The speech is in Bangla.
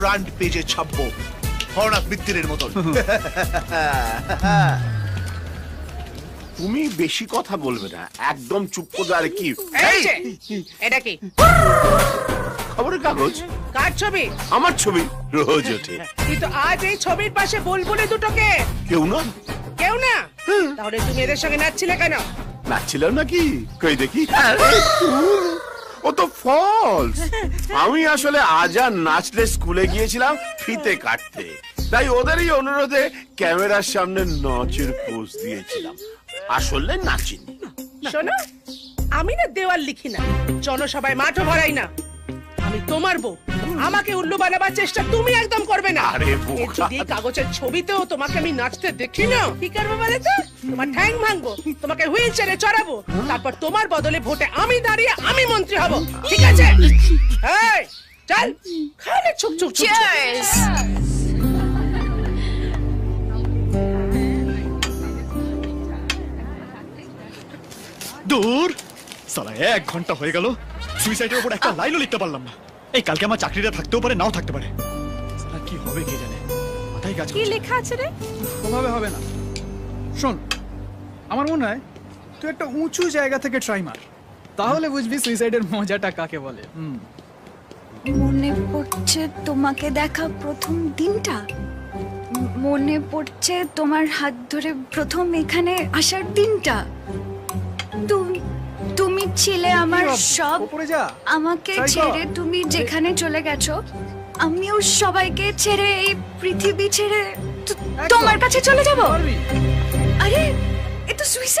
ফ্রন্ট পেজে ছাপবো হরনাথ মিত্তিরের মতন। তুমি বেশি কথা বলবে না, একদম চুপ করে। আর কি এই যে, এটা কি খবরের কাগজ? কার ছবি? আমার ছবি রোজ ওঠে। কিন্তু আজ এই ছবির পাশে বুলবুলি দুটোকে কেউ না? কেউ না? তাহলে তুমি এদের সঙ্গে নাচছিলে কেন? নাচছিল নাকি? কই দেখি। ও তো ফলস। আমি আসলে আজ আর নাচলে স্কুলে গিয়েছিলাম ফিতে কাটতে, তাই ওদেরই অনুরোধে ক্যামেরার সামনে নাচের পোজ দিয়েছিলাম, আসলে নাচিনি। শোনো, আমি না দেওয়াল লিখি না, জনসভায় মাঠও ভরাই না। আমি তোমার বউ, আমাকে উল্লু বানাবার চেষ্টা তুমি একদম করবে না। আরে বোকা। এর যদি এই কাগজের ছবিতেও তোমাকে আমি নাচতে দেখি না, কি করবো বলে তো? তোমার ঠ্যাং ভাঙবো, তোমাকে হুইল চেয়ারে চড়াবো, তারপর তোমার বদলে ভোটে আমি দাঁড়িয়ে আমি মন্ত্রী হব, ঠিক আছে? এই চল, খালে ছুক ছুক ছুক। দূর সালা, 1 ঘন্টা হয়ে গেল, সুইসাইডের উপর একটা লাইনও লিখতে পারলাম না। এই কালকে আমার চাকরিটা থাকতেও পারে, নাও থাকতে পারে। সালা কি হবে কে জানে, মাথায় কাজ কি করছে না। লেখা আছে রে? ওভাবে হবে না। শোন, আমার মনে হয় তুই একটা উঁচু জায়গা থেকে ট্রাই মার, তাহলে বুঝবি সুইসাইডের মজাটা কাকে বলে। মনে পড়ছে তোমাকে দেখা প্রথম দিনটা, মনে পড়ছে তোমার হাত ধরে প্রথম এখানে আসার দিনটা। তুমি ছিলে আমার সব, উপরে যা। আমাকে Try কর। ছেড়ে তুমি যেখানে চলে গেছো, আমিও সবাইকে ছেড়ে এই পৃথিবী ছেড়ে তোমার কাছে চলে যাব। পারবি। আরে এ তো সুইসাইড।